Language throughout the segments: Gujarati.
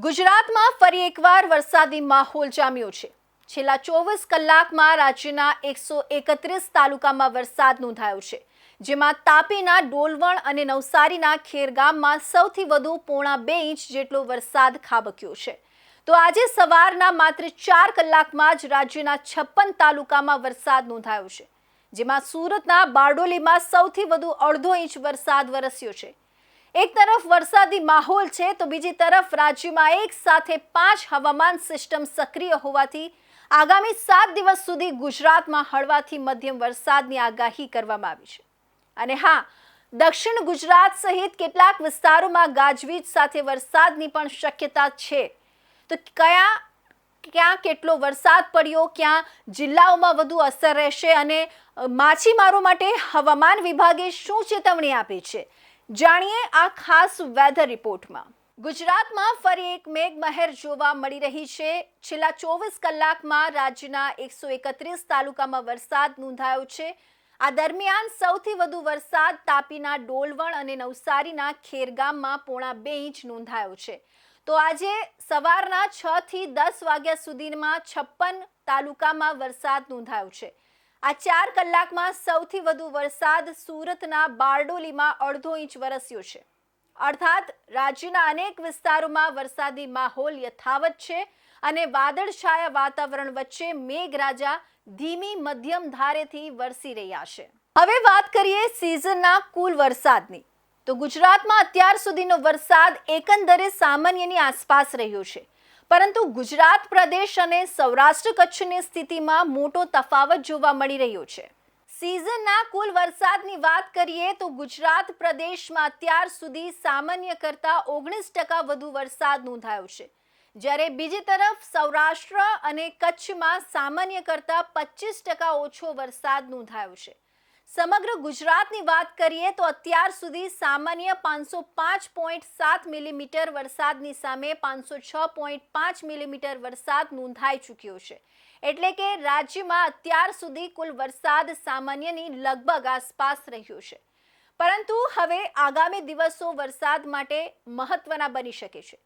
ગુજરાતમાં ફરી એકવાર વરસાદી માહોલ જામ્યો છે। છેલ્લા 24 કલાકમાં રાજ્યના 131 તાલુકામાં વરસાદ નોંધાયો છે, જેમાં તાપીના ડોલવણ અને નવસારીના ખેરગામમાં સૌથી વધુ 1.5 ઇંચ જેટલો વરસાદ ખાબક્યો છે। તો આજે સવારના માત્ર 4 કલાકમાં જ રાજ્યના 56 તાલુકામાં વરસાદ નોંધાયો છે, જેમાં સુરતના બારડોલીમાં સૌથી વધુ 1.5 ઇંચ વરસાદ વરસ્યો છે। એક તરફ વરસાદી માહોલ છે તો બીજી તરફ રાજ્યમાં એક સાથે 5 હવામાન સિસ્ટમ સક્રિય હોવાથી આગામી 7 દિવસ સુધી ગુજરાતમાં હળવાથી મધ્યમ વરસાદની આગાહી કરવામાં આવી છે। અને હા, દક્ષિણ ગુજરાત સહિત કેટલાક વિસ્તારોમાં ગાજવીજ સાથે વરસાદની પણ શક્યતા છે। તો ક્યાં કેટલો વરસાદ પડ્યો, ક્યાં જિલ્લાઓમાં વધુ અસર રહેશે અને માછીમારો માટે હવામાન વિભાગે શું ચેતવણી આપી છે, જાણીએ આ ખાસ વેધર રિપોર્ટમાં। ગુજરાતમાં ફરી એક મેઘમહેર જોવા મળી રહી છે। છેલ્લા 24 કલાકમાં રાજ્યના 131 તાલુકામાં વરસાદ નોંધાયો છે। આ દરમિયાન સૌથી વધુ વરસાદ તાપીના ડોલવણ અને નવસારીના ખેરગામમાં 1.5 ઇંચ નોંધાયો છે। તો આજે સવારના 6 થી 10 વાગ્યા સુધીમાં 56 તાલુકામાં વરસાદ નોંધાયો છે। આ 4 કલાકમાં સૌથી વધુ વરસાદ સુરતના બારડોલીમાં 1.5 ઇંચ વરસ્યો છે। અર્થાત રાજ્યના અનેક વિસ્તારોમાં વરસાદી માહોલ યથાવત છે અને વાદળછાયા વાતાવરણ વચ્ચે મેઘરાજા ધીમી મધ્યમ ધારેથી વરસી રહ્યા છે। હવે વાત કરીએ સિઝનના કુલ વરસાદની, તો ગુજરાતમાં અત્યાર સુધીનો વરસાદ એકંદરે સામાન્યની આસપાસ રહ્યો છે, પરંતુ ગુજરાત પ્રદેશ અને સૌરાષ્ટ્ર કચ્છની સ્થિતિમાં મોટો તફાવત જોવા મળી રહ્યો છે। સિઝનના કુલ વરસાદની વાત કરીએ તો ગુજરાત પ્રદેશમાં અત્યાર સુધી સામાન્ય કરતાં 19% વધુ વરસાદ નોંધાયો છે, જ્યારે બીજી તરફ સૌરાષ્ટ્ર અને કચ્છમાં સામાન્ય કરતાં 25% ઓછો વરસાદ નોંધાયો છે। સમગ્ર ગુજરાતની વાત કરીએ તો અત્યાર સુધી સામાન્ય 505.7 મિલીમીટર વરસાદની સામે 506.5 મિલીમીટર વરસાદ નોંધાઈ ચૂક્યો છે, એટલે કે રાજ્યમાં અત્યાર સુધી કુલ વરસાદ સામાન્યની લગભગ આસપાસ રહ્યો છે। પરંતુ હવે આગામી દિવસો વરસાદ માટે મહત્વના બની શકે છે,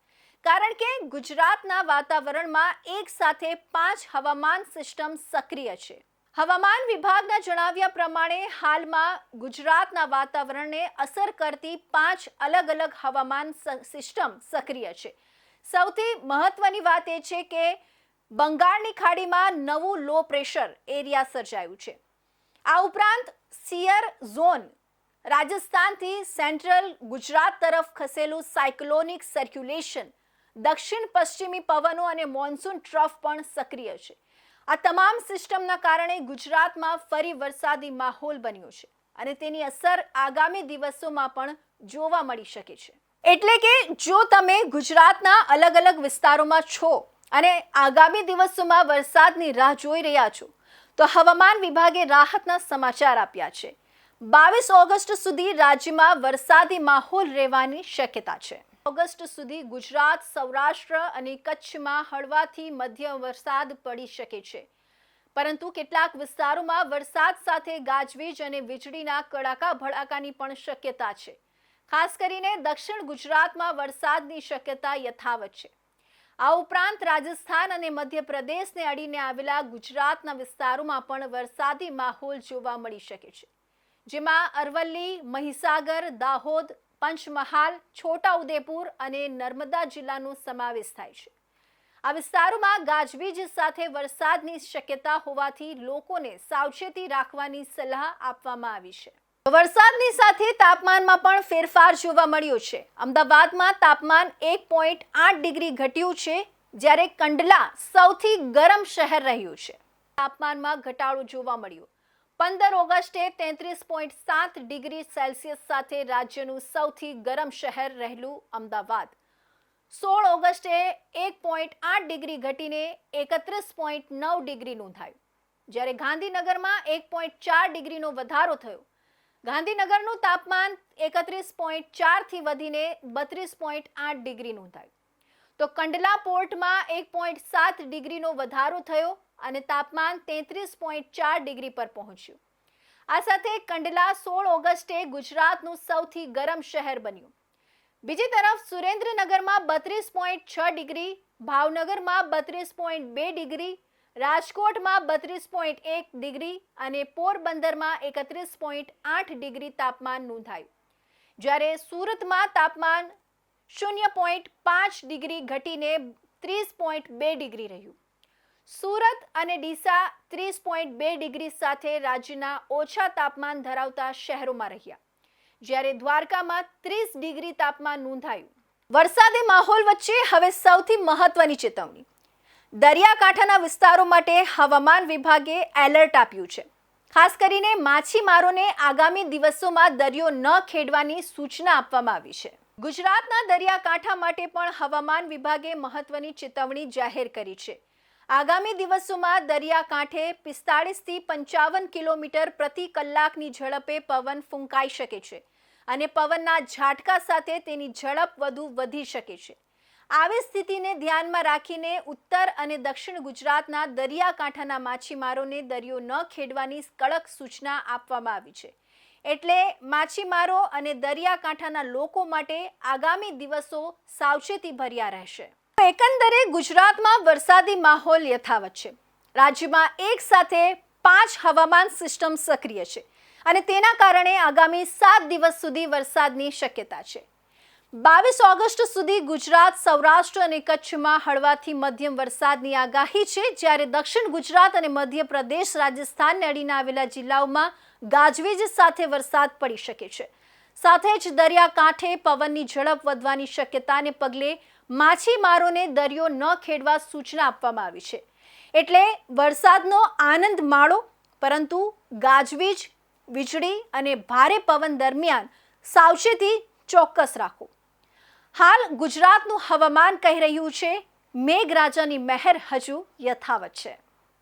કારણ કે ગુજરાતના વાતાવરણમાં એક સાથે 5 હવામાન સિસ્ટમ સક્રિય છે। હવામાન વિભાગના જણાવ્યા પ્રમાણે હાલમાં ગુજરાતના વાતાવરણને અસર કરતી 5 અલગ અલગ હવામાન સિસ્ટમ સક્રિય છે। સૌથી મહત્વની વાત એ છે કે બંગાળની ખાડીમાં નવું લો પ્રેશર એરિયા સર્જાયું છે। આ ઉપરાંત સિયર ઝોન રાજસ્થાનથી સેન્ટ્રલ ગુજરાત તરફ ખસેલું સાયક્લોનિક સર્ક્યુલેશન, દક્ષિણ પશ્ચિમી પવનો અને મોન્સૂન ટ્રફ પણ સક્રિય છે। આ તમામ સિસ્ટમના કારણે ગુજરાતમાં ફરી વરસાદી માહોલ બન્યો છે અને તેની અસર આગામી દિવસોમાં પણ જોવા મળી શકે છે। એટલે કે જો તમે ગુજરાતના અલગ અલગ વિસ્તારોમાં છો અને આગામી દિવસોમાં વરસાદની રાહ જોઈ રહ્યા છો, તો હવામાન વિભાગે રાહતના સમાચાર આપ્યા છે। 22 ઓગસ્ટ સુધી રાજ્યમાં વરસાદી માહોલ રહેવાની શક્યતા છે। ઓગસ્ટ સુધી ગુજરાત, સૌરાષ્ટ્ર અને કચ્છમાં હળવાથી મધ્યમ વરસાદ પડી શકે છે, પરંતુ કેટલાક વિસ્તારોમાં વરસાદ સાથે ગાજવીજ અને વીજળીના કડાકા ભડાકાની પણ શક્યતા છે। ખાસ કરીને દક્ષિણ ગુજરાતમાં વરસાદની શક્યતા યથાવત છે। આ ઉપરાંત રાજસ્થાન અને મધ્યપ્રદેશને અડીને આવેલા ગુજરાતના વિસ્તારોમાં પણ વરસાદી માહોલ જોવા મળી શકે છે, જેમાં અરવલ્લી, મહીસાગર, દાહોદ, પંચમહાલ, છોટાઉદેપુર અને નર્મદા જિલ્લાનો સમાવેશ થાય છે। આ વિસ્તારોમાં ગાજવીજ સાથે વરસાદની શક્યતા હોવાથી લોકોને સાવચેતી રાખવાની સલાહ આપવામાં આવી છે। વરસાદની સાથે તાપમાનમાં પણ ફેરફાર જોવા મળ્યો છે। અમદાવાદમાં તાપમાન 1.8 ડિગ્રી ઘટ્યું છે, જ્યારે કંડલા સૌથી ગરમ શહેર રહ્યું છે। તાપમાનમાં ઘટાડો જોવા મળ્યો। 15 ઓગસ્ટે 33.7 ડિગ્રી સેલ્સિયસ સાથે રાજ્યનું સૌથી ગરમ શહેર રહેલું અમદાવાદ 16 ઓગસ્ટે 1.8 ડિગ્રી ઘટીને 31.9 ડિગ્રી નોંધાયું, જ્યારે ગાંધીનગરમાં 1.4 ડિગ્રીનો વધારો થયો। ગાંધીનગરનું તાપમાન 31.4 થી વધીને 32.8 ડિગ્રી નોંધાયું। તો કંડલા પોર્ટમાં 1.7 ડિગ્રીનો વધારો થયો અને તાપમાન 33.4 ડિગ્રી પર પહોંચ્યું। આ સાથે કંડલા 16 ઓગસ્ટે ગુજરાતનું સૌથી ગરમ શહેર બન્યું। બીજી તરફ સુરેન્દ્રનગરમાં 32.6 ડિગ્રી, ભાવનગરમાં 32.2 ડિગ્રી, રાજકોટમાં 32.1 ડિગ્રી અને પોરબંદરમાં 31.8 ડિગ્રી તાપમાન નોંધાયું, જ્યારે સુરતમાં તાપમાન 0.5 ડિગ્રી ઘટીને 30.2 ડિગ્રી રહ્યું. સુરત અને ડીસા 30.2 ડિગ્રી સાથે રાજ્યના ઓછા તાપમાન ધરાવતા શહેરોમાં રહ્યા, જ્યારે દ્વારકામાં 30 ડિગ્રી તાપમાન નોંધાયું. વરસાદી માહોલ વચ્ચે હવે સૌથી મહત્વની ચેતવણી. દરિયાકાંઠાના વિસ્તારો માટે હવામાન વિભાગે એલર્ટ આપ્યું છે. ખાસ કરીને માછીમારોને આગામી દિવસોમાં દરિયો ન ખેડવાની સૂચના આપવામાં આવી છે. ગુજરાતના દરિયાકાંઠા માટે પણ હવામાન વિભાગે મહત્વની ચેતવણી જાહેર કરી છે. આગામી દિવસોમાં દરિયાકાંઠે 45 થી 55 કિલોમીટર પ્રતિ કલાકની ઝડપે પવન ફૂંકાઈ શકે છે અને પવનના ઝાટકા સાથે તેની ઝડપ વધુ વધી શકે છે. આવી સ્થિતિને ધ્યાનમાં રાખીને ઉત્તર અને દક્ષિણ ગુજરાતના દરિયાકાંઠાના માછીમારોને દરિયો ન ખેડવાની કડક સૂચના આપવામાં આવી છે. એટલે માછીમારો અને દરિયાકાંઠાના લોકો માટે આગામી દિવસો સાવચેતી ભર્યા રહેશે. એકંદરે ગુજરાતમાં વરસાદી માહોલ યથાવત છે. રાજ્યમાં એક સાથે 5 હવામાન સિસ્ટમ સક્રિય છે અને તેના કારણે આગામી 7 દિવસ સુધી વરસાદની શક્યતા છે. 22 ઓગસ્ટ સુધી ગુજરાત, સૌરાષ્ટ્ર અને કચ્છમાં હળવાથી મધ્યમ વરસાદની આગાહી છે, જ્યારે દક્ષિણ ગુજરાત અને મધ્યપ્રદેશ, રાજસ્થાનને અડીને આવેલા જિલ્લાઓમાં ગાજવીજ સાથે વરસાદ પડી શકે છે. સાથે જ દરિયાકાંઠે પવનની ઝડપ વધવાની શક્યતાને પગલે માછીમારોને દરિયો ન ખેડવા સૂચના આપવામાં આવી છે. એટલે વરસાદનો આનંદ માણો, પરંતુ ગાજવીજ, વીજળી અને ભારે પવન દરમિયાન સાવચેતી ચોક્કસ રાખો. હાલ ગુજરાતનું હવામાન કહી રહ્યું છે, મેઘરાજાની મહેર હજુ યથાવત છે.